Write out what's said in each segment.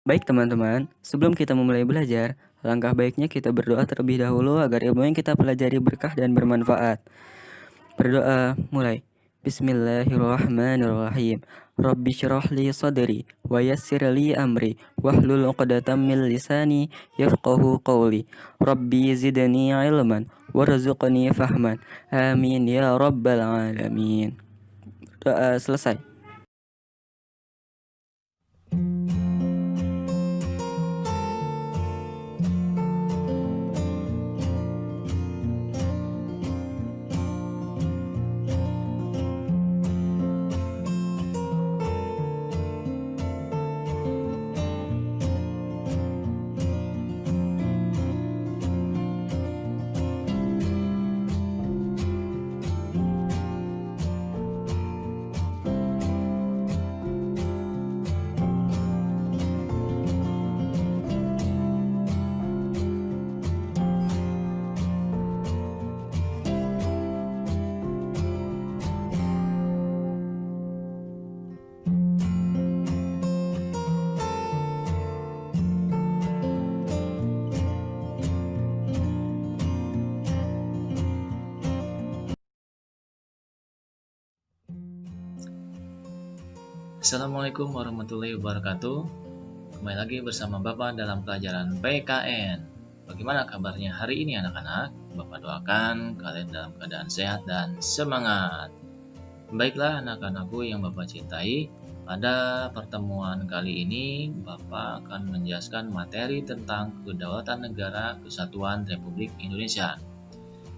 Baik teman-teman, sebelum kita memulai belajar, langkah baiknya kita berdoa terlebih dahulu agar ilmu yang kita pelajari berkah dan bermanfaat. Berdoa, mulai. Bismillahirrahmanirrahim. Rabbi syrah li sadri wa yassir li amri wahlul 'uqdatam min lisani yafqahu qawli. Rabbi zidni ilman warzuqni fahman. Amin ya rabbal alamin. Doa selesai. Assalamualaikum warahmatullahi wabarakatuh. Kembali lagi bersama Bapak dalam pelajaran PKN. Bagaimana kabarnya hari ini anak-anak? Bapak doakan kalian dalam keadaan sehat dan semangat. Baiklah anak-anakku yang Bapak cintai, pada pertemuan kali ini Bapak akan menjelaskan materi tentang kedaulatan negara kesatuan Republik Indonesia.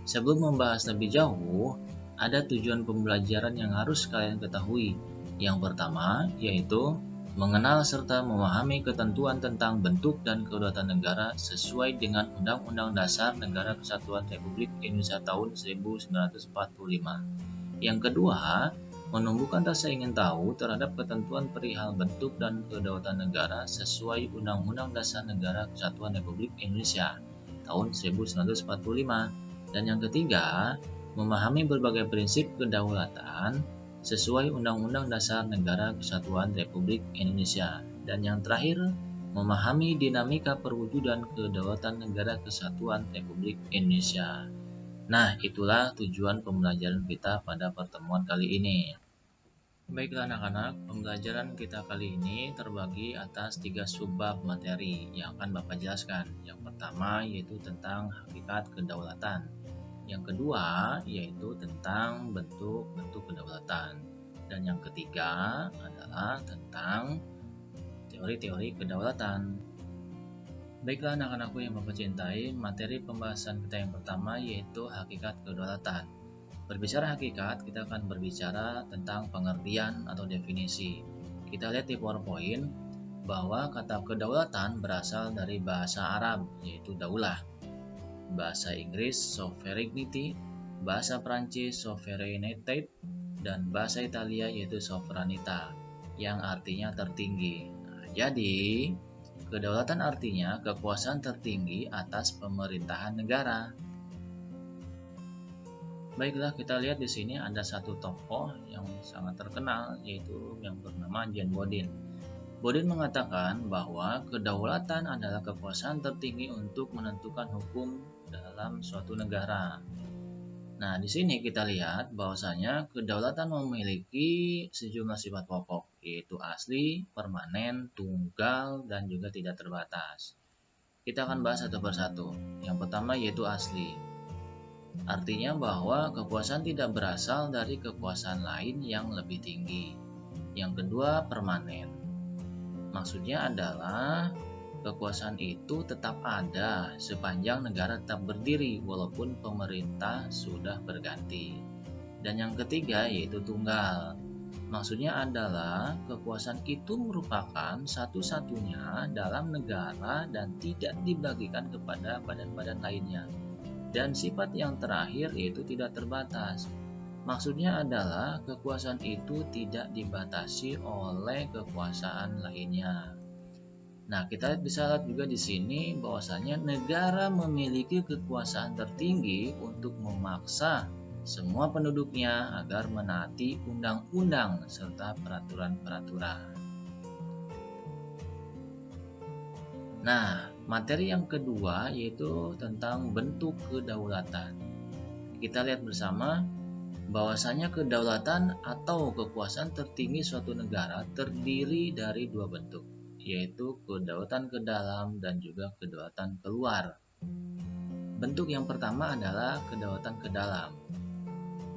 Sebelum membahas lebih jauh, ada tujuan pembelajaran yang harus kalian ketahui. Yang pertama, yaitu mengenal serta memahami ketentuan tentang bentuk dan kedaulatan negara sesuai dengan Undang-Undang Dasar Negara Kesatuan Republik Indonesia tahun 1945. Yang kedua, menumbuhkan rasa ingin tahu terhadap ketentuan perihal bentuk dan kedaulatan negara sesuai Undang-Undang Dasar Negara Kesatuan Republik Indonesia tahun 1945. Dan yang ketiga, memahami berbagai prinsip kedaulatan sesuai Undang-Undang Dasar Negara Kesatuan Republik Indonesia. Dan yang terakhir, memahami dinamika perwujudan kedaulatan negara kesatuan Republik Indonesia. Nah, itulah tujuan pembelajaran kita pada pertemuan kali ini. Baiklah anak-anak, pembelajaran kita kali ini terbagi atas 3 subbab materi yang akan Bapak jelaskan. Yang pertama yaitu tentang hakikat kedaulatan. Yang kedua yaitu tentang bentuk-bentuk kedaulatan. Dan yang ketiga adalah tentang teori-teori kedaulatan. Baiklah anak-anakku yang Bapak cintai, materi pembahasan kita yang pertama yaitu hakikat kedaulatan. Berbicara hakikat, kita akan berbicara tentang pengertian atau definisi. Kita lihat di PowerPoint bahwa kata kedaulatan berasal dari bahasa Arab yaitu daulah, bahasa Inggris sovereignty, bahasa Prancis souveraineté, dan bahasa Italia yaitu sovranità yang artinya tertinggi. Nah, jadi kedaulatan artinya kekuasaan tertinggi atas pemerintahan negara. Baiklah, kita lihat di sini ada satu tokoh yang sangat terkenal yaitu yang bernama Jean Bodin. Bodin mengatakan bahwa kedaulatan adalah kekuasaan tertinggi untuk menentukan hukum dalam suatu negara. Nah, di sini kita lihat bahwasanya kedaulatan memiliki sejumlah sifat pokok, yaitu asli, permanen, tunggal, dan juga tidak terbatas. Kita akan bahas satu persatu. Yang pertama yaitu asli. Artinya bahwa kekuasaan tidak berasal dari kekuasaan lain yang lebih tinggi. Yang kedua, permanen. Maksudnya adalah kekuasaan itu tetap ada sepanjang negara tetap berdiri walaupun pemerintah sudah berganti. Dan yang ketiga yaitu tunggal. Maksudnya adalah kekuasaan itu merupakan satu-satunya dalam negara dan tidak dibagikan kepada badan-badan lainnya. Dan sifat yang terakhir yaitu tidak terbatas. Maksudnya adalah kekuasaan itu tidak dibatasi oleh kekuasaan lainnya. Nah, kita bisa lihat juga di sini bahwasanya negara memiliki kekuasaan tertinggi untuk memaksa semua penduduknya agar menaati undang-undang serta peraturan-peraturan. Nah, materi yang kedua yaitu tentang bentuk kedaulatan. Kita lihat bersama bahwasanya kedaulatan atau kekuasaan tertinggi suatu negara terdiri dari dua bentuk, yaitu kedaulatan ke dalam dan juga kedaulatan keluar. Bentuk yang pertama adalah kedaulatan ke dalam.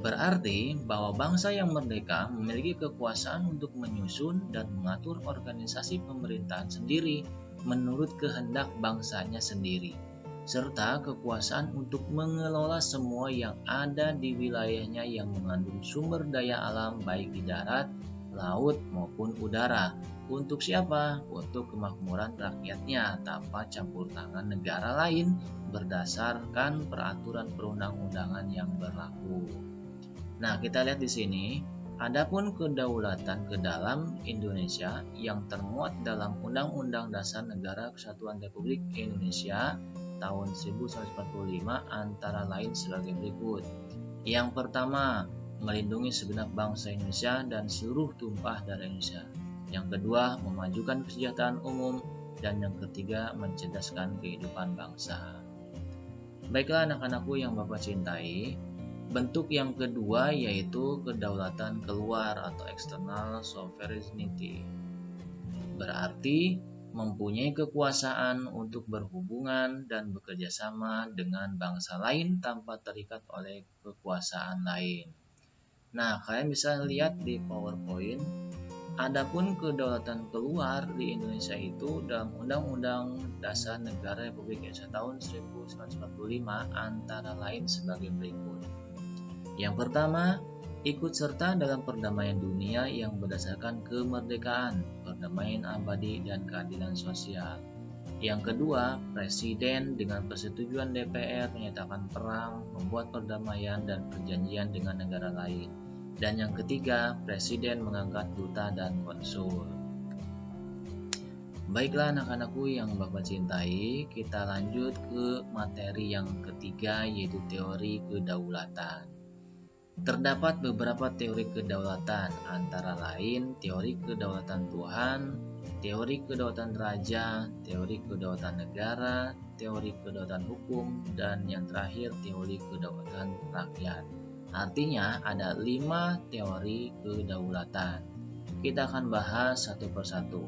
Berarti bahwa bangsa yang merdeka memiliki kekuasaan untuk menyusun dan mengatur organisasi pemerintahan sendiri menurut kehendak bangsanya sendiri, serta kekuasaan untuk mengelola semua yang ada di wilayahnya yang mengandung sumber daya alam baik di darat, laut maupun udara. Untuk siapa? Untuk kemakmuran rakyatnya tanpa campur tangan negara lain berdasarkan peraturan perundang-undangan yang berlaku. Nah, kita lihat di sini, adapun kedaulatan ke dalam Indonesia yang termuat dalam Undang-Undang Dasar Negara Kesatuan Republik Indonesia tahun 1945 antara lain sebagai berikut. Yang pertama, melindungi segenap bangsa Indonesia dan seluruh tumpah darah Indonesia. Yang kedua, memajukan kesejahteraan umum. Dan yang ketiga, mencerdaskan kehidupan bangsa. Baiklah anak-anakku yang Bapak cintai, bentuk yang kedua yaitu kedaulatan keluar atau external sovereignty. Berarti mempunyai kekuasaan untuk berhubungan dan bekerja sama dengan bangsa lain tanpa terikat oleh kekuasaan lain. Nah, kalian bisa lihat di PowerPoint. Adapun kedaulatan keluar di Indonesia itu dalam Undang-Undang Dasar Negara Republik Indonesia tahun 1945 antara lain sebagai berikut. Yang pertama, ikut serta dalam perdamaian dunia yang berdasarkan kemerdekaan, perdamaian abadi, dan keadilan sosial. Yang kedua, Presiden dengan persetujuan DPR menyatakan perang, membuat perdamaian dan perjanjian dengan negara lain. Dan yang ketiga, Presiden mengangkat duta dan konsul. Baiklah anak-anakku yang Bapak cintai, kita lanjut ke materi yang ketiga yaitu teori kedaulatan. Terdapat beberapa teori kedaulatan, antara lain teori kedaulatan Tuhan, teori kedaulatan raja, teori kedaulatan negara, teori kedaulatan hukum, dan yang terakhir teori kedaulatan rakyat. Artinya ada 5 teori kedaulatan. Kita akan bahas satu persatu.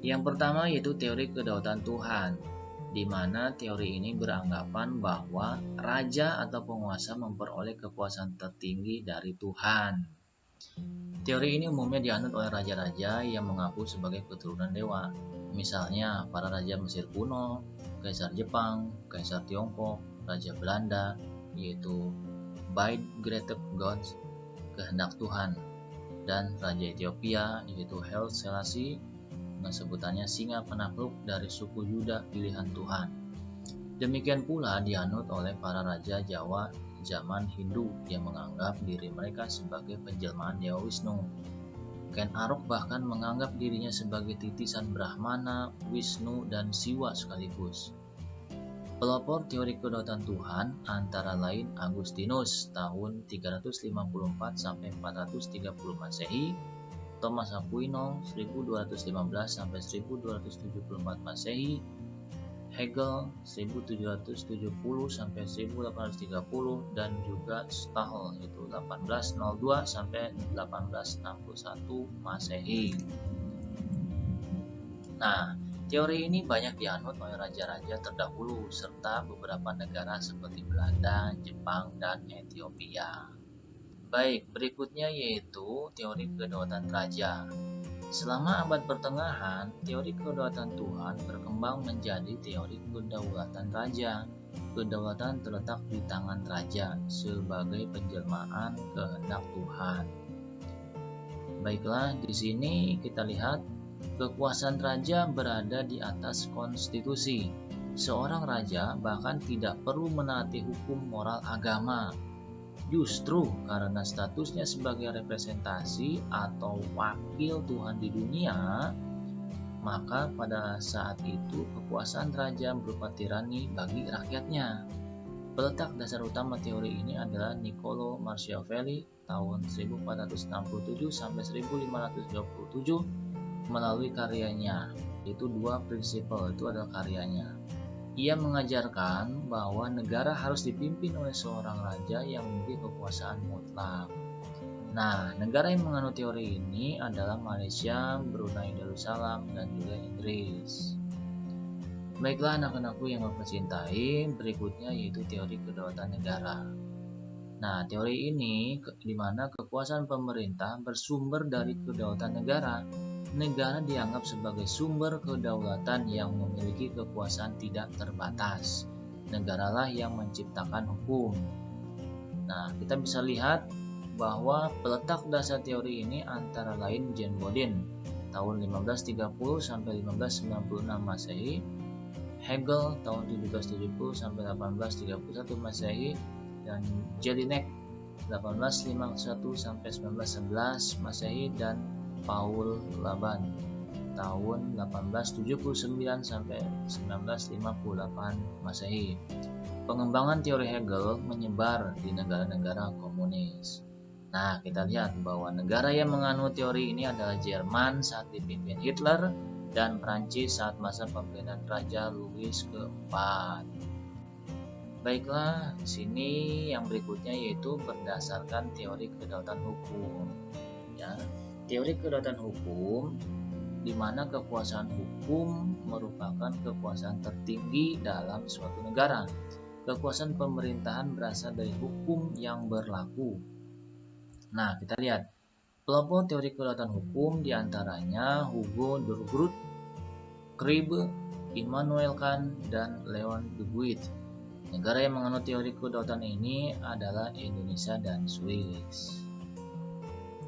Yang pertama yaitu teori kedaulatan Tuhan, di mana teori ini beranggapan bahwa raja atau penguasa memperoleh kekuasaan tertinggi dari Tuhan. Teori ini umumnya dianut oleh raja-raja yang mengaku sebagai keturunan dewa, misalnya para raja Mesir kuno, Kaisar Jepang, Kaisar Tiongkok, Raja Belanda, yaitu By Greater Gods, kehendak Tuhan, dan Raja Ethiopia yaitu Haile Selassie, dengan sebutannya singa penakluk dari suku Yuda pilihan Tuhan. Demikian pula dianut oleh para raja Jawa zaman Hindu yang menganggap diri mereka sebagai penjelmaan Dewa Wisnu. Ken Arok bahkan menganggap dirinya sebagai titisan Brahmana, Wisnu, dan Siwa sekaligus. Pelopor teori kedaulatan Tuhan antara lain Agustinus tahun 354 sampai 430 Masehi, Thomas Aquino 1215 sampai 1274 Masehi, Hegel 1770 sampai 1830 dan juga Stahl itu 1802 sampai 1861 Masehi. Nah, teori ini banyak dianut oleh raja-raja terdahulu serta beberapa negara seperti Belanda, Jepang, dan Ethiopia. Baik, berikutnya yaitu teori kedaulatan raja. Selama abad pertengahan, teori kedaulatan Tuhan berkembang menjadi teori kedaulatan raja. Kedaulatan terletak di tangan raja sebagai penjelmaan kehendak Tuhan. Baiklah, di sini kita lihat kekuasaan raja berada di atas konstitusi. Seorang raja bahkan tidak perlu menaati hukum moral agama. Justru karena statusnya sebagai representasi atau wakil Tuhan di dunia, maka pada saat itu kekuasaan raja berupa tirani bagi rakyatnya. Peletak dasar utama teori ini adalah Niccolo Machiavelli tahun 1467 sampai 1527 melalui karyanya Itu dua prinsipal, itu adalah karyanya. Ia mengajarkan bahwa negara harus dipimpin oleh seorang raja yang memiliki kekuasaan mutlak. Nah, negara yang menganut teori ini adalah Malaysia, Brunei Darussalam, dan juga Inggris. Baiklah anak-anakku yang Bapak cintai, berikutnya yaitu teori kedaulatan negara. Nah, teori ini di mana kekuasaan pemerintah bersumber dari kedaulatan negara. Negara dianggap sebagai sumber kedaulatan yang memiliki kekuasaan tidak terbatas. Negaralah yang menciptakan hukum. Nah, kita bisa lihat bahwa peletak dasar teori ini antara lain John Bodin tahun 1530 sampai 1596 Masehi, Hegel tahun 1770 sampai 1831 Masehi, dan Jelinek 1851 sampai 1911 Masehi, dan Paul Laban tahun 1879 sampai 1958 Masehi. Pengembangan teori Hegel menyebar di negara-negara komunis. Nah, kita lihat bahwa negara yang menganut teori ini adalah Jerman saat dipimpin Hitler dan Prancis saat masa pemerintahan Raja Louis keempat. Baiklah, sini yang berikutnya yaitu berdasarkan teori kedaulatan hukum. Ya, teori kedaulatan hukum di mana kekuasaan hukum merupakan kekuasaan tertinggi dalam suatu negara. Kekuasaan pemerintahan berasal dari hukum yang berlaku. Nah, kita lihat pelopor teori kedaulatan hukum diantaranya Hugo Durkheim, Kriebe, Immanuel Kant, dan Leon Deguit. Negara yang menganut teori kedaulatan ini adalah Indonesia dan Swiss.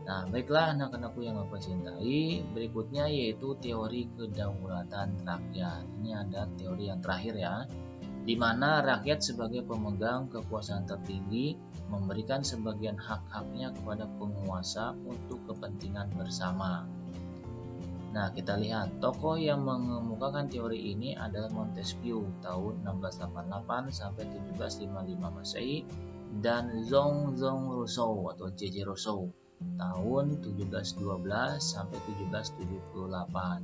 Nah, baiklah anak-anakku yang Bapak cintai, berikutnya yaitu teori kedaulatan rakyat. Ini ada teori yang terakhir ya, di mana rakyat sebagai pemegang kekuasaan tertinggi memberikan sebagian hak-haknya kepada penguasa untuk kepentingan bersama. Nah, kita lihat tokoh yang mengemukakan teori ini adalah Montesquieu tahun 1688 sampai 1755 Masehi, dan Zhong Rousseau atau J.J. Rousseau tahun 1712 sampai 1778.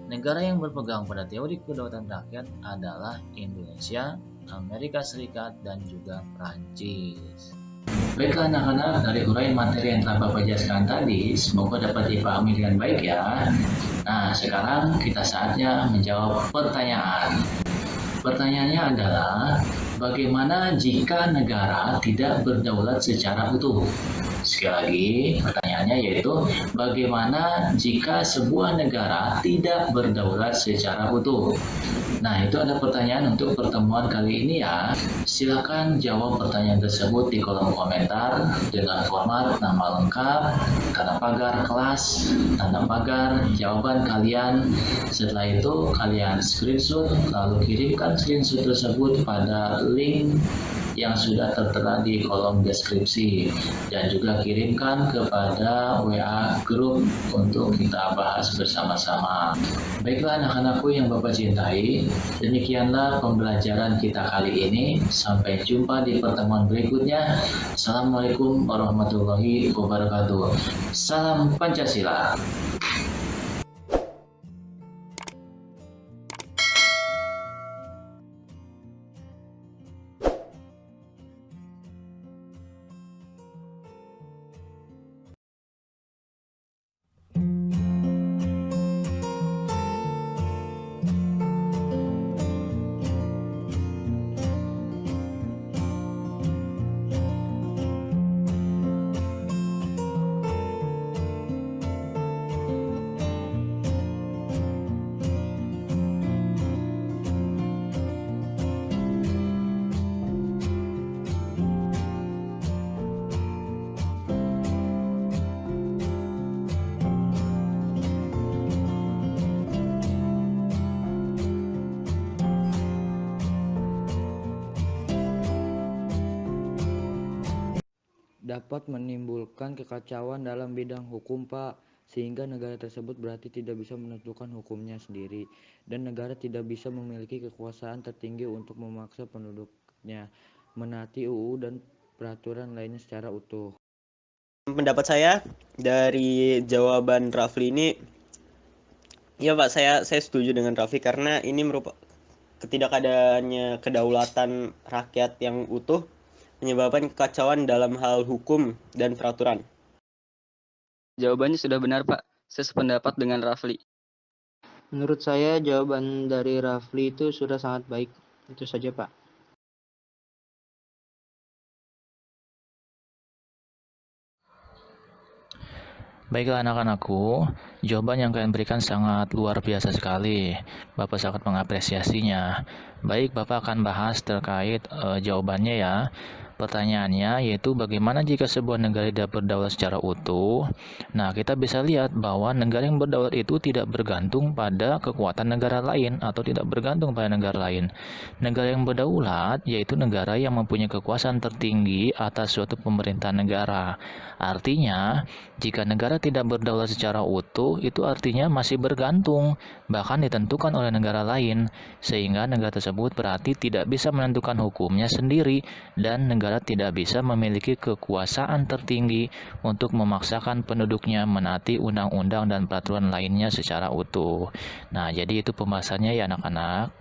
Negara yang berpegang pada teori kedaulatan rakyat adalah Indonesia, Amerika Serikat, dan juga Prancis. Baiklah anak-anak, dari uraian materi yang telah Bapak jelaskan tadi, semoga dapat dipahami dengan baik ya. Nah, sekarang kita saatnya menjawab pertanyaan. Pertanyaannya adalah, bagaimana jika negara tidak berdaulat secara utuh? Sekali lagi, pertanyaannya yaitu, bagaimana jika sebuah negara tidak berdaulat secara utuh? Nah, itu ada pertanyaan untuk pertemuan kali ini ya. Silakan jawab pertanyaan tersebut di kolom komentar dengan format nama lengkap, tanda pagar kelas, tanda pagar jawaban kalian. Setelah itu kalian screenshot lalu kirimkan screenshot tersebut pada link yang sudah tertera di kolom deskripsi, dan juga kirimkan kepada WA grup untuk kita bahas bersama-sama. Baiklah anak-anakku yang Bapak cintai, demikianlah pembelajaran kita kali ini. Sampai jumpa di pertemuan berikutnya. Assalamualaikum warahmatullahi wabarakatuh. Salam Pancasila. Dapat menimbulkan kekacauan dalam bidang hukum, Pak, sehingga negara tersebut berarti tidak bisa menentukan hukumnya sendiri, dan negara tidak bisa memiliki kekuasaan tertinggi untuk memaksa penduduknya menaati UU dan peraturan lainnya secara utuh. Pendapat saya dari jawaban Rafli ini Ya Pak, saya setuju dengan Raffi karena ini merupakan ketidakadaannya kedaulatan rakyat yang utuh menyebabkan kekacauan dalam hal hukum dan peraturan. Jawabannya sudah benar, Pak. Saya sependapat dengan Rafli. Menurut saya jawaban dari Rafli itu sudah sangat baik. Itu saja, Pak. Baiklah anak-anakku, jawaban yang kalian berikan sangat luar biasa sekali. Bapak sangat mengapresiasinya. Baik, Bapak akan bahas terkait jawabannya ya. Pertanyaannya yaitu bagaimana jika sebuah negara tidak berdaulat secara utuh? Nah, kita bisa lihat bahwa negara yang berdaulat itu tidak bergantung pada kekuatan negara lain atau tidak bergantung pada negara lain. Negara yang berdaulat yaitu negara yang mempunyai kekuasaan tertinggi atas suatu pemerintahan negara. Artinya, jika negara tidak berdaulat secara utuh, itu artinya masih bergantung, bahkan ditentukan oleh negara lain, sehingga negara tersebut berarti tidak bisa menentukan hukumnya sendiri, dan negara tidak bisa memiliki kekuasaan tertinggi untuk memaksakan penduduknya menaati undang-undang dan peraturan lainnya secara utuh. Nah, jadi itu pembahasannya ya anak-anak.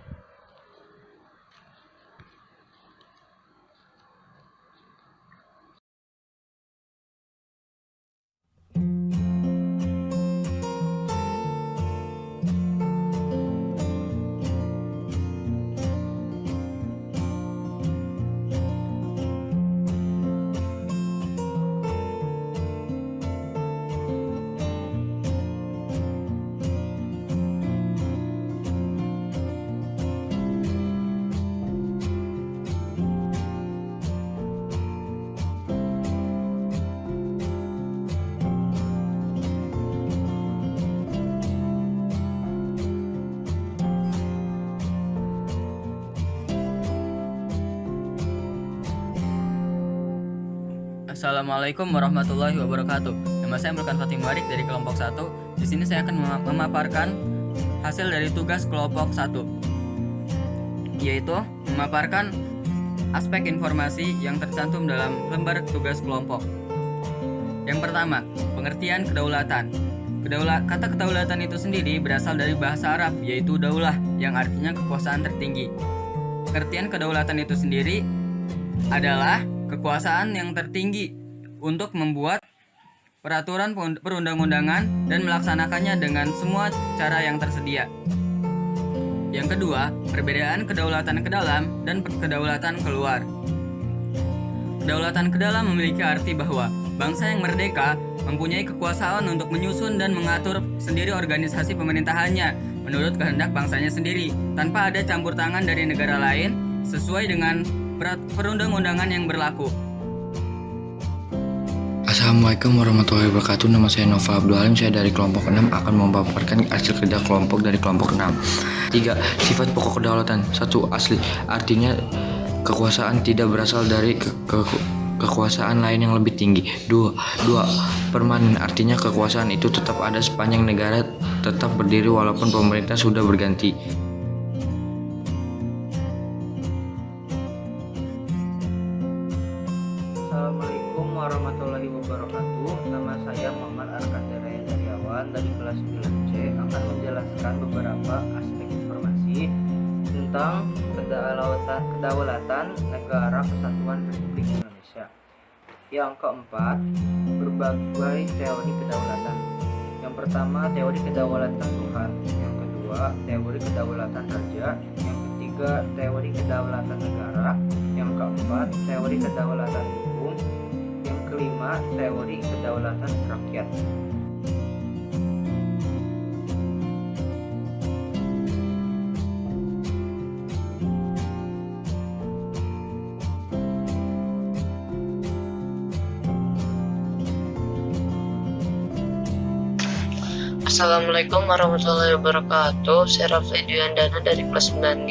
Assalamualaikum warahmatullahi wabarakatuh. Nama saya Mulkan Fatim Warik dari kelompok 1. Di sini saya akan memaparkan hasil dari tugas kelompok 1, yaitu memaparkan aspek informasi yang tercantum dalam lembar tugas kelompok. Yang pertama, pengertian kedaulatan. Kata kedaulatan itu sendiri berasal dari bahasa Arab, yaitu daulah, yang artinya kekuasaan tertinggi. Pengertian kedaulatan itu sendiri adalah kekuasaan yang tertinggi untuk membuat peraturan perundang-undangan dan melaksanakannya dengan semua cara yang tersedia. Yang kedua, perbedaan kedaulatan ke dalam dan kedaulatan keluar. Kedaulatan ke dalam memiliki arti bahwa bangsa yang merdeka mempunyai kekuasaan untuk menyusun dan mengatur sendiri organisasi pemerintahannya menurut kehendak bangsanya sendiri, tanpa ada campur tangan dari negara lain sesuai dengan perundang-undangan yang berlaku. Assalamualaikum warahmatullahi wabarakatuh. Nama saya Nova Abdul Halim. Saya dari kelompok 6 akan memaparkan hasil kerja kelompok dari kelompok 6. 3. Sifat pokok kedaulatan. 1. Asli. Artinya kekuasaan tidak berasal dari kekuasaan lain yang lebih tinggi. 2. Permanen. Artinya kekuasaan itu tetap ada sepanjang negara tetap berdiri walaupun pemerintah sudah berganti. Assalamualaikum warahmatullahi wabarakatuh. Nama saya Muhammad Arkan Daryawan dari kelas 9C akan menjelaskan beberapa aspek informasi tentang kedaulatan negara kesatuan Republik Indonesia. Yang keempat, berbagai teori kedaulatan. Yang pertama, teori kedaulatan Tuhan. Yang kedua, teori kedaulatan raja. Yang ketiga, teori kedaulatan negara. Yang keempat, teori kedaulatan hukum. Yang kelima, teori kedaulatan rakyat. Assalamualaikum warahmatullahi wabarakatuh. Saya Rafli Dwiandana dari kelas 9G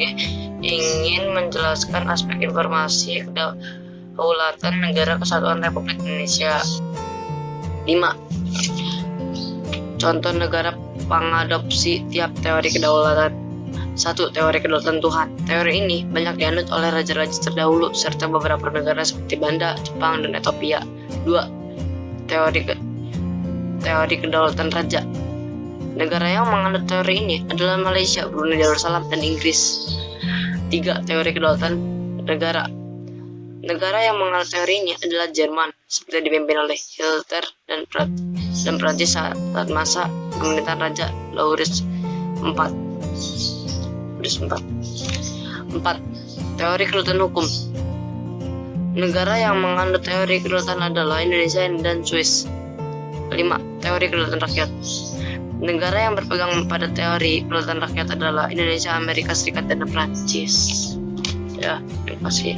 ingin menjelaskan aspek informasi kedaulatan negara kesatuan Republik Indonesia. 5. Contoh negara pengadopsi tiap teori kedaulatan. 1. Teori kedaulatan Tuhan. Teori ini banyak dianut oleh raja-raja terdahulu serta beberapa negara seperti Banda, Jepang, dan Ethiopia. 2. Teori kedaulatan raja. Negara yang menganut teori ini adalah Malaysia, Brunei Darussalam, dan Inggris. 3. Teori kedaulatan negara. Negara yang menganut teori ini adalah Jerman, seperti dipimpin oleh Hitler dan Prancis saat masa pemerintahan Raja Louis IV. 4. Teori kedaulatan hukum. Negara yang menganut teori kedaulatan adalah Indonesia dan Swiss. 5. Teori kedaulatan rakyat. Negara yang berpegang pada teori kedaulatan rakyat adalah Indonesia, Amerika Serikat, dan Prancis. Ya, terima kasih.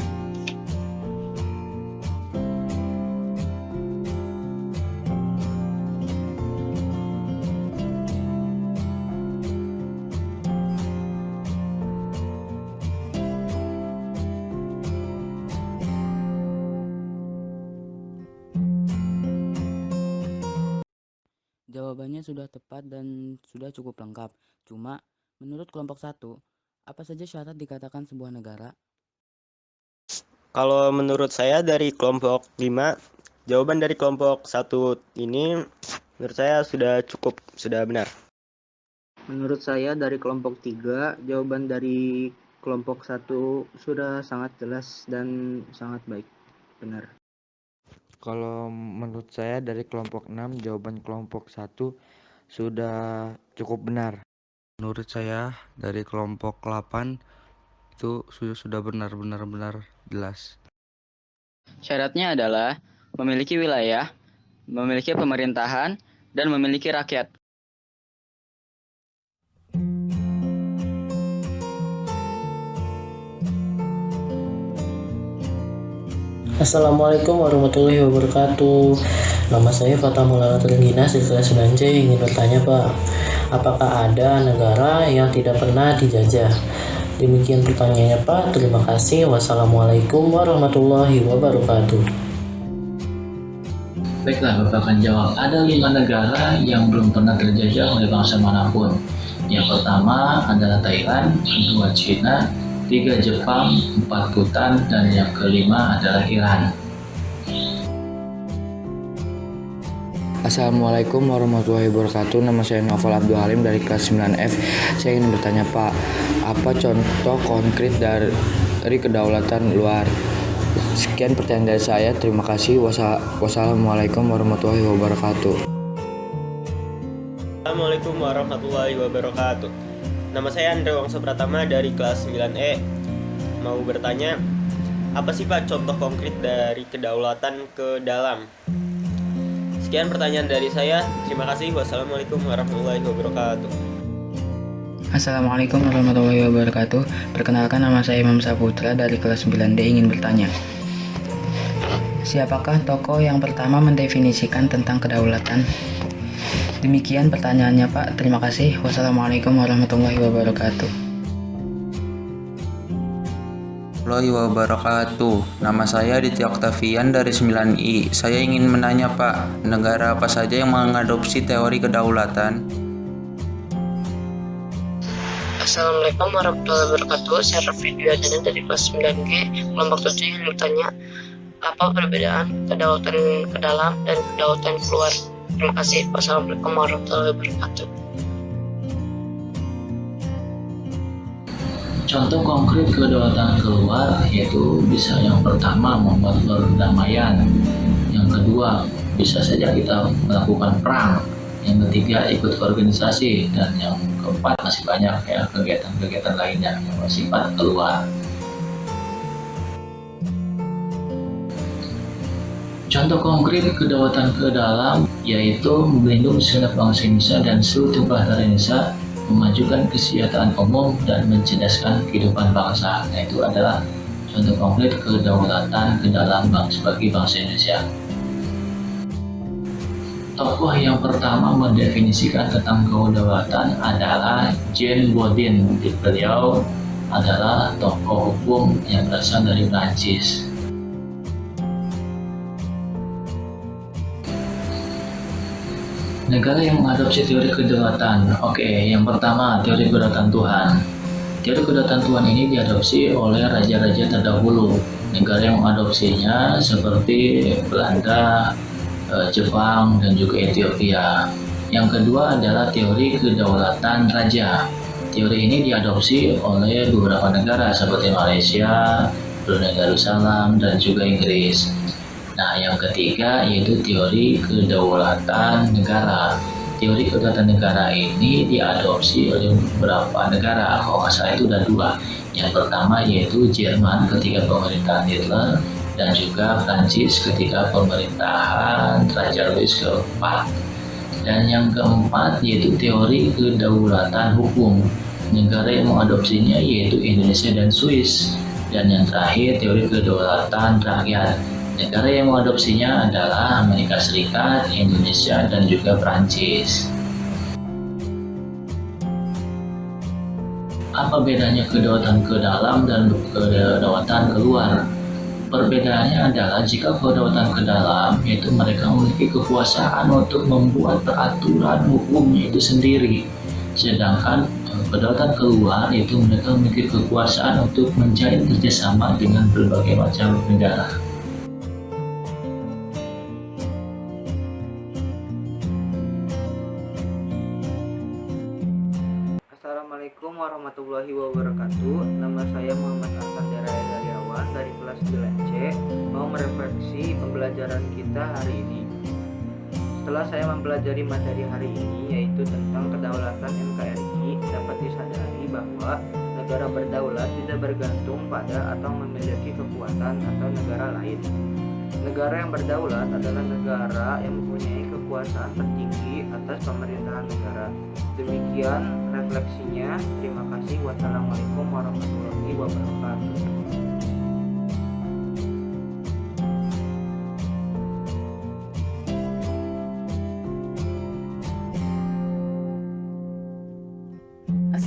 Jawabannya sudah tepat dan sudah cukup lengkap. Cuma, menurut kelompok 1, apa saja syarat dikatakan sebuah negara? Kalau menurut saya dari kelompok 5, jawaban dari kelompok 1 ini menurut saya sudah cukup, sudah benar. Menurut saya dari kelompok 3, jawaban dari kelompok 1 sudah sangat jelas dan sangat baik. Benar. Kalau menurut saya dari kelompok 6, jawaban kelompok 1 sudah cukup benar. Menurut saya dari kelompok 8 itu sudah benar-benar jelas. Syaratnya adalah memiliki wilayah, memiliki pemerintahan, dan memiliki rakyat. Assalamualaikum warahmatullahi wabarakatuh. Nama saya Fatah Maulana Terginas di kelas 9C. Ingin bertanya Pak, apakah ada negara yang tidak pernah dijajah? Demikian pertanyaannya Pak. Terima kasih. Wassalamualaikum warahmatullahi wabarakatuh. Baiklah, Bapak akan jawab. Ada 5 negara yang belum pernah terjajah oleh bangsa manapun. Yang pertama adalah Thailand, kedua Cina, 3 Jepang, 4 Bhutan, dan yang kelima adalah Iran. Assalamualaikum warahmatullahi wabarakatuh. Nama saya Novel Abdul Halim dari kelas 9F. Saya ingin bertanya Pak, apa contoh konkret dari kedaulatan luar? Sekian pertanyaan dari saya. Terima kasih. Wassalamualaikum warahmatullahi wabarakatuh. Assalamualaikum warahmatullahi wabarakatuh. Nama saya Andre Wangsa Pratama dari kelas 9E. Mau bertanya, apa sih Pak contoh konkret dari kedaulatan ke dalam? Sekian pertanyaan dari saya. Terima kasih. Wassalamualaikum warahmatullahi wabarakatuh. Assalamualaikum warahmatullahi wabarakatuh. Perkenalkan, nama saya Imam Saputra dari kelas 9D. Ingin bertanya, siapakah tokoh yang pertama mendefinisikan tentang kedaulatan? Demikian pertanyaannya Pak. Terima kasih. Wassalamualaikum warahmatullahi wabarakatuh. Warahmatullahi wabarakatuh. Nama saya Aditya Oktavian dari 9I. Saya ingin menanya Pak, negara apa saja yang mengadopsi teori kedaulatan? Assalamualaikum warahmatullahi wabarakatuh. Saya Raffi Duyadana dari kelas 9G, kelompok 7 yang bertanya, apa perbedaan kedaulatan ke dalam dan kedaulatan keluar? Terima kasih. Wassalamualaikum warahmatullahi wabarakatuh. Contoh konkret kedaulatan keluar yaitu bisa yang pertama membuat perdamaian, yang kedua bisa saja kita melakukan perang, yang ketiga ikut organisasi, dan yang keempat masih banyak ya kegiatan-kegiatan lainnya yang bersifat keluar. Contoh konkret kedaulatan ke dalam yaitu melindungi segenap bangsa Indonesia dan seluruh bangsa Indonesia, memajukan kesejahteraan umum dan mencerdaskan kehidupan bangsa. Nah, itu adalah contoh konkret kedaulatan ke dalam bagi bangsa Indonesia. Tokoh yang pertama mendefinisikan tentang kedaulatan adalah Jean Bodin. Beliau adalah tokoh hukum yang berasal dari Prancis. Negara yang mengadopsi teori kedaulatan. Oke, yang pertama teori kedaulatan Tuhan. Teori kedaulatan Tuhan ini diadopsi oleh raja-raja terdahulu. Negara yang mengadopsinya seperti Belanda, Jepang, dan juga Ethiopia. Yang kedua adalah teori kedaulatan raja. Teori ini diadopsi oleh beberapa negara seperti Malaysia, Brunei Darussalam, dan juga Inggris. Nah, yang ketiga yaitu teori kedaulatan negara. Teori kedaulatan negara ini diadopsi oleh beberapa negara, kalau nggak salah itu ada dua. Yang pertama yaitu Jerman ketika pemerintahan Hitler, dan juga Prancis ketika pemerintahan Raja Louis keempat. Dan yang keempat yaitu teori kedaulatan hukum. Negara yang mengadopsinya yaitu Indonesia dan Swiss. Dan yang terakhir teori kedaulatan rakyat. Negara yang mengadopsinya adalah Amerika Serikat, Indonesia, dan juga Prancis. Apa bedanya kedaulatan ke dalam dan kedaulatan keluar? Perbedaannya adalah jika kedaulatan ke dalam, yaitu mereka memiliki kekuasaan untuk membuat peraturan hukumnya itu sendiri. Sedangkan kedaulatan keluar, yaitu mereka memiliki kekuasaan untuk menjalin kerjasama dengan berbagai macam negara. Assalamualaikum warahmatullahi wabarakatuh. Nama saya Muhammad Hasan Daryawan dari kelas 9C. Mau merefleksi pembelajaran kita hari ini. Setelah saya mempelajari materi hari ini, yaitu tentang kedaulatan NKRI, dapat disadari bahwa negara berdaulat tidak bergantung pada atau memiliki kekuatan atau negara lain. Negara yang berdaulat adalah negara yang mempunyai kekuasaan tertinggi atas pemerintahan negara. Demikian refleksinya. Terima kasih. Wassalamualaikum warahmatullahi wabarakatuh.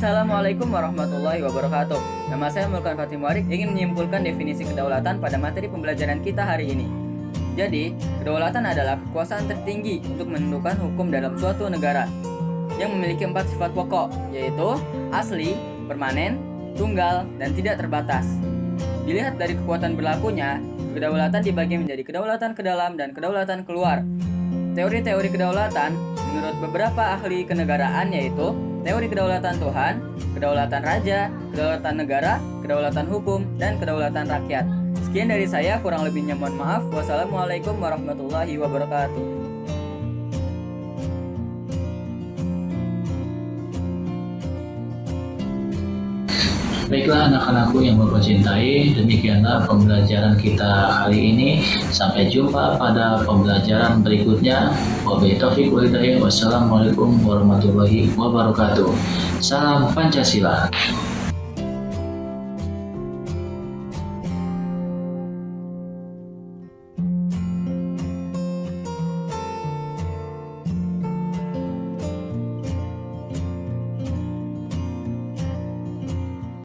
Assalamualaikum warahmatullahi wabarakatuh. Nama saya Mulkan Fatim Warik, ingin menyimpulkan definisi kedaulatan pada materi pembelajaran kita hari ini. Jadi, kedaulatan adalah kekuasaan tertinggi untuk menentukan hukum dalam suatu negara yang memiliki 4 sifat pokok, yaitu asli, permanen, tunggal, dan tidak terbatas. Dilihat dari kekuatan berlakunya, kedaulatan dibagi menjadi kedaulatan ke dalam dan kedaulatan keluar. Teori-teori kedaulatan menurut beberapa ahli kenegaraan yaitu teori kedaulatan Tuhan, kedaulatan raja, kedaulatan negara, kedaulatan hukum, dan kedaulatan rakyat. Sekian dari saya, kurang lebihnya mohon maaf. Wassalamualaikum warahmatullahi wabarakatuh. Baiklah anak-anakku yang Bapak cintai, demikianlah pembelajaran kita hari ini. Sampai jumpa pada pembelajaran berikutnya. Wabillahi taufiq wal hidayah. Wassalamualaikum warahmatullahi wabarakatuh. Salam Pancasila.